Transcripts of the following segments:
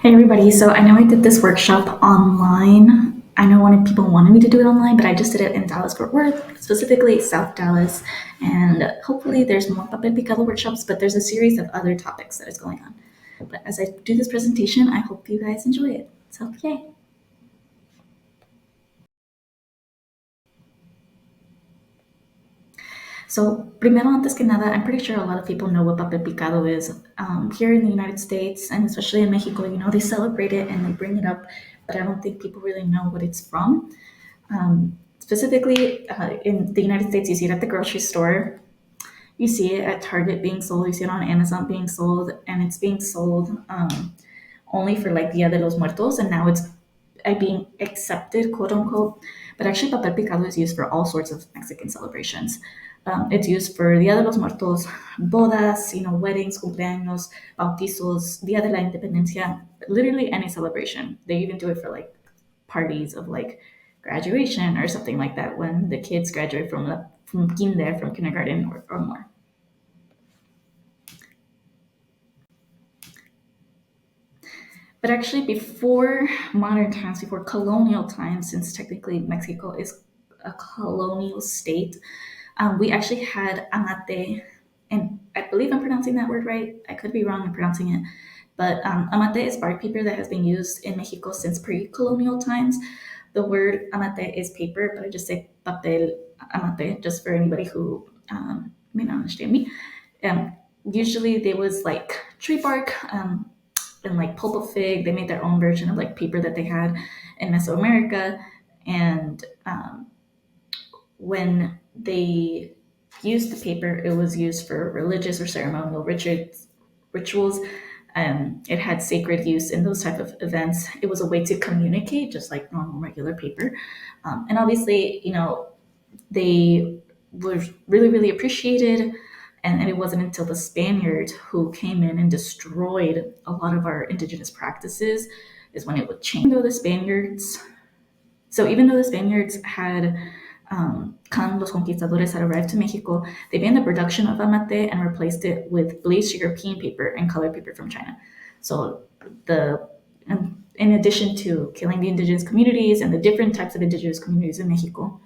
Hey everybody, so I know I did this workshop online. I know one of people wanted me to do it online, but I just did it in Dallas Fort Worth, specifically South Dallas. And hopefully there's more Papel Picado workshops, but there's a series of other topics that is going on. But as I do this presentation, I hope you guys enjoy it. So yay. So, primero, antes que nada, I'm pretty sure a lot of people know what papel picado is. Here in the United States, and especially in Mexico, they celebrate it and they bring it up, but I don't think people really know what it's from. Specifically, in the United States, you see it at the grocery store. You see it at Target being sold. You see it on Amazon being sold, and it's being sold only for like Dia de los Muertos, and now it's being accepted, quote unquote. But actually, papel picado is used for all sorts of Mexican celebrations. It's used for Dia de los Muertos, bodas, weddings, cumpleaños, bautizos, Dia de la Independencia, literally any celebration. They even do it for like parties of like graduation or something like that when the kids graduate from kinder, from kindergarten or more. But actually, before modern times, before colonial times, since technically Mexico is a colonial state, we actually had amate, and I believe I'm pronouncing that word right. I could be wrong in pronouncing it, but amate is bark paper that has been used in Mexico since pre-colonial times. The word amate is paper, but I just say papel amate just for anybody who may not understand me. Um, Usually, there was like tree bark. And like pulp of fig. They made their own version of like paper that they had in Mesoamerica. And when they used the paper, it was used for religious or ceremonial rituals. It had sacred use in those type of events. It was a way to communicate, just like normal regular paper. And obviously, they were really, really appreciated. And it wasn't until the Spaniards who came in and destroyed a lot of our indigenous practices is when it would change. Even though the Spaniards had los conquistadores had arrived to Mexico, they banned the production of amate and replaced it with bleached European paper and colored paper from China. So the in addition to killing the indigenous communities and the different types of indigenous communities in Mexico,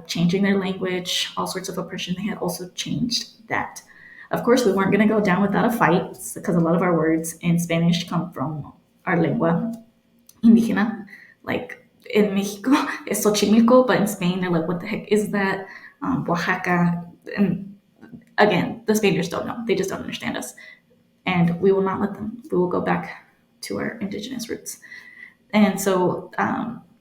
changing their language, all sorts of oppression. They had also changed that. Of course, we weren't going to go down without a fight because a lot of our words in Spanish come from our lengua indígena. Like in Mexico, it's Xochimilco, but in Spain, they're like, what the heck is that? Oaxaca. And again, the Spaniards don't know. They just don't understand us. And we will not let them. We will go back to our indigenous roots. And so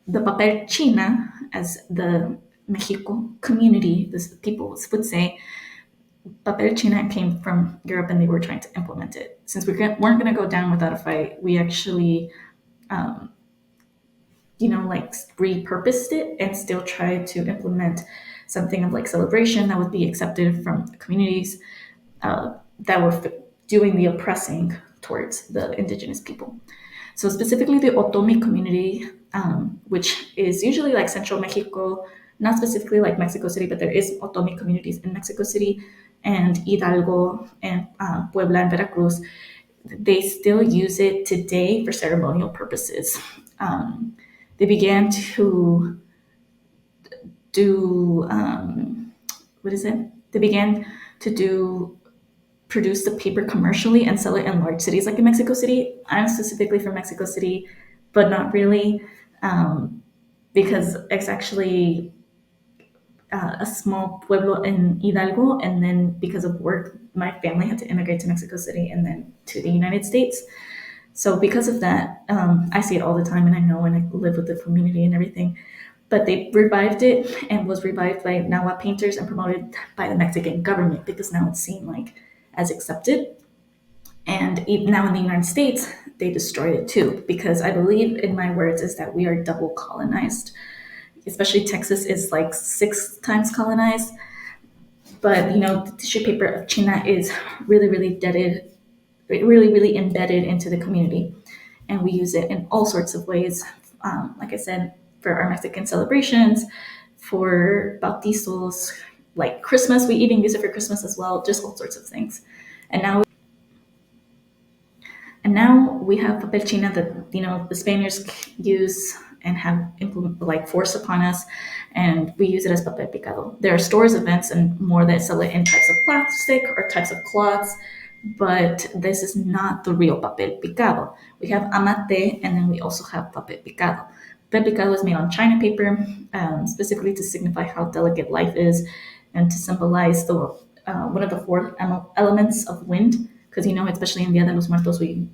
the papel china, as the Mexico community, this people would say, papel china came from Europe and they were trying to implement it. Since we weren't going to go down without a fight, we actually, um, like repurposed it and still tried to implement something of like celebration that would be accepted from the communities that were doing the oppressing towards the indigenous people. So specifically the Otomi community, which is usually like central Mexico, not specifically like Mexico City, but there is Otomi communities in Mexico City and Hidalgo and Puebla and Veracruz. They still use it today for ceremonial purposes. They began to do what is it? They began to do produce the paper commercially and sell it in large cities like in Mexico City. I'm specifically from Mexico City, but not really, because it's actually a small pueblo in Hidalgo. And then because of work, my family had to immigrate to Mexico City and then to the United States. So because of that, I see it all the time and I know and I live with the community and everything. But they revived it and was revived by Nahua painters and promoted by the Mexican government because now it's seen like as accepted. And now in the United States, they destroyed it too, because I believe in my words is that we are double colonized. Especially Texas is like 6 times colonized. But the tissue paper of China is really, really really, really embedded into the community. And we use it in all sorts of ways. Like I said, for our Mexican celebrations, for bautizos, like Christmas, we even use it for Christmas as well, just all sorts of things. And now And now we have papel china that the Spaniards use and have like forced upon us, and we use it as papel picado. There are stores, events, and more that sell it in types of plastic or types of cloths, but this is not the real papel picado. We have amate, and then we also have papel picado. Papel picado is made on china paper, specifically to signify how delicate life is, and to symbolize the one of the four elements of wind, because especially in Dia de los Muertos, we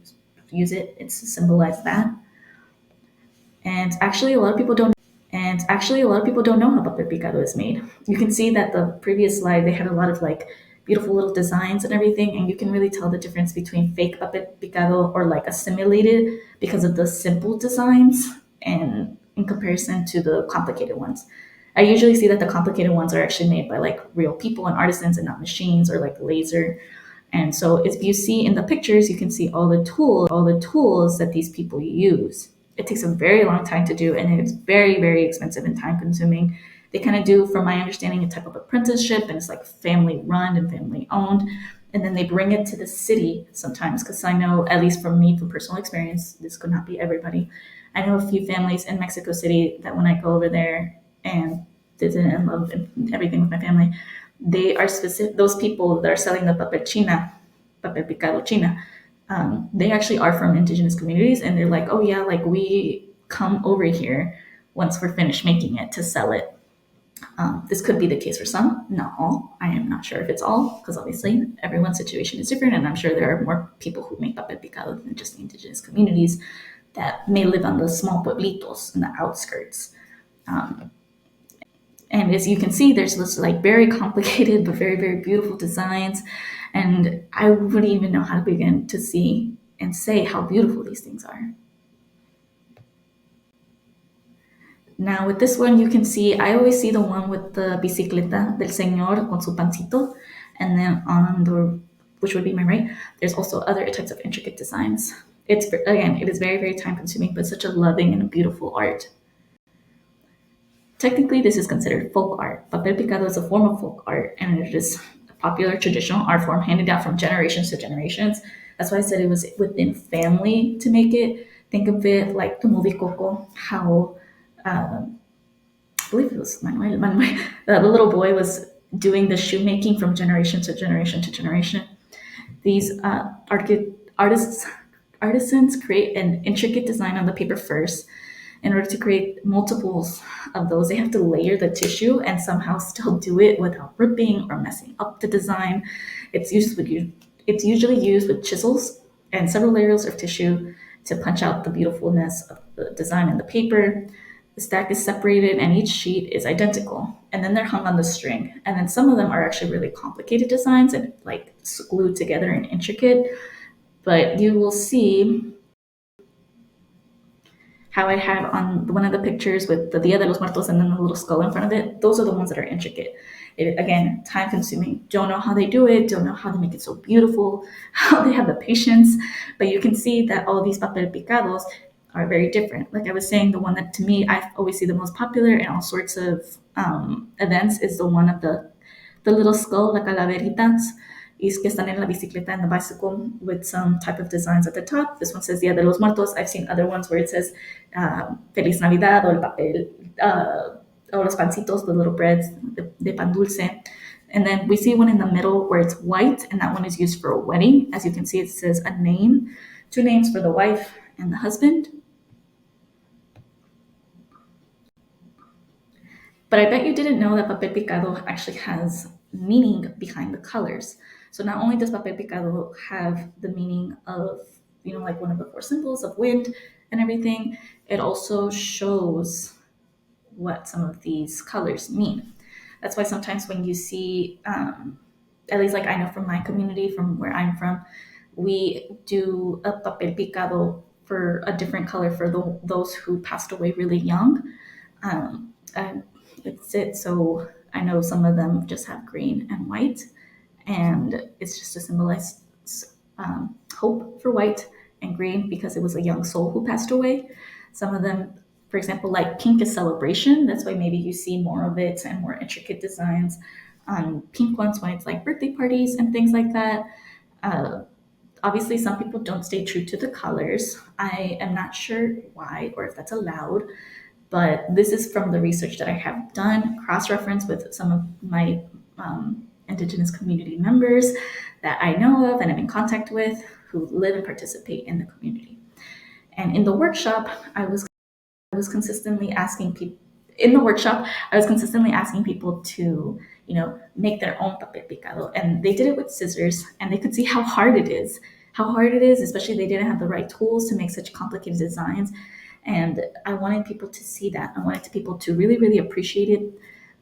use it. It's to symbolize that. And actually, a lot of people don't. And actually, a lot of people don't know how papel picado is made. You can see that the previous slide they had a lot of like beautiful little designs and everything, and you can really tell the difference between fake papel picado or like assimilated because of the simple designs and in comparison to the complicated ones. I usually see that the complicated ones are actually made by like real people and artisans and not machines or like laser. And so if you see in the pictures, you can see all the tools that these people use. It takes a very long time to do, and it's very, very expensive and time consuming. They kind of do, from my understanding, a type of apprenticeship, and it's like family run and family owned. And then they bring it to the city sometimes, because I know, at least from me, from personal experience, this could not be everybody. I know a few families in Mexico City that when I go over there and visit and love everything with my family, they are specific. Those people that are selling the papel china, papel picado china, they actually are from indigenous communities, and they're like, oh yeah, like we come over here once we're finished making it to sell it. This could be the case for some, not all. I am not sure if it's all, because obviously everyone's situation is different, and I'm sure there are more people who make papel picado than just the indigenous communities that may live on the small pueblitos in the outskirts. Um, and as you can see, there's this like very complicated but very, very beautiful designs, and I wouldn't even know how to begin to see and say how beautiful these things are. Now with this one, you can see, I always see the one with the bicicleta del señor con su pancito, and then on the, which would be my right, there's also other types of intricate designs. It's, again, it is very, very time consuming, but such a loving and a beautiful art. Technically, this is considered folk art. Papel picado is a form of folk art, and it is a popular traditional art form handed down from generations to generations. That's why I said it was within family to make it. Think of it like the movie Coco, how I believe it was Manuel, the little boy was doing the shoemaking from generation to generation to generation. These artists, artisans create an intricate design on the paper first. In order to create multiples of those, they have to layer the tissue and somehow still do it without ripping or messing up the design. It's usually used with chisels and several layers of tissue to punch out the beautifulness of the design in the paper. The stack is separated and each sheet is identical. And then they're hung on the string. And then some of them are actually really complicated designs and like glued together and intricate. But you will see how I have on one of the pictures with the Dia de los Muertos and then the little skull in front of it. Those are the ones that are intricate. Again, time consuming. Don't know how they do it, don't know how they make it so beautiful, how they have the patience. But you can see that all these papel picados are very different. Like I was saying, the one that to me I always see the most popular in all sorts of events is the one of the little skull, la calaveritas, is que están en la bicicleta and the bicycle with some type of designs at the top. This one says Dia de los Muertos. I've seen other ones where it says Feliz Navidad or el papel, or los pancitos, the little breads, de pan dulce. And then we see one in the middle where it's white, and that one is used for a wedding. As you can see, it says a name, two names for the wife and the husband. But I bet you didn't know that papel picado actually has meaning behind the colors. So not only does papel picado have the meaning of, like one of the four symbols of wind and everything, it also shows what some of these colors mean. That's why sometimes when you see, at least like I know from my community, from where I'm from, we do a papel picado for a different color for those who passed away really young. And it's it. So I know some of them just have green and white, and it's just to symbolize hope for white and green because it was a young soul who passed away. Some of them, for example, like pink is celebration. That's why maybe you see more of it and more intricate designs on pink ones when it's like birthday parties and things like that. Uh, Obviously, some people don't stay true to the colors. I am not sure why or if that's allowed, but this is from the research that I have done, cross reference with some of my Indigenous community members that I know of and am in contact with who live and participate in the community. And in the workshop, I was consistently asking people in the workshop, I was consistently asking people to, make their own papel picado. And they did it with scissors, and they could see how hard it is. How hard it is, especially they didn't have the right tools to make such complicated designs. And I wanted people to see that. I wanted people to really, really appreciate it.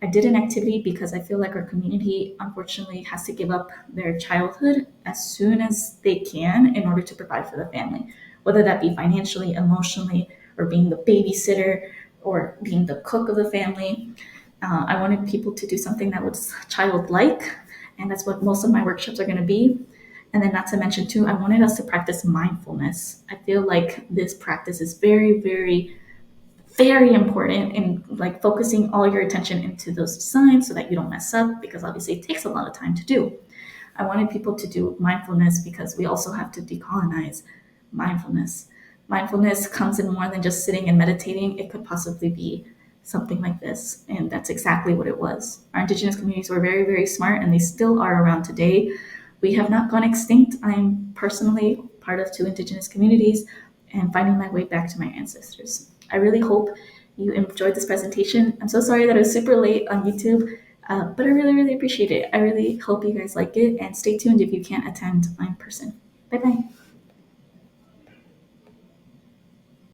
I did an activity because I feel like our community unfortunately has to give up their childhood as soon as they can in order to provide for the family, whether that be financially, emotionally, or being the babysitter or being the cook of the family. I wanted people to do something that was childlike, and that's what most of my workshops are going to be. And then, not to mention, too, I wanted us to practice mindfulness. I feel like this practice is very, very, very important in like focusing all your attention into those designs so that you don't mess up, because obviously it takes a lot of time to do. I wanted people to do mindfulness because we also have to decolonize mindfulness. Mindfulness comes in more than just sitting and meditating. It could possibly be something like this. And that's exactly what it was. Our Indigenous communities were very, very smart, and they still are around today. We have not gone extinct. I'm personally part of two Indigenous communities and finding my way back to my ancestors. I really hope you enjoyed this presentation. I'm so sorry that it was super late on YouTube, but I really, really appreciate it. I really hope you guys like it, and stay tuned if you can't attend in person. Bye bye.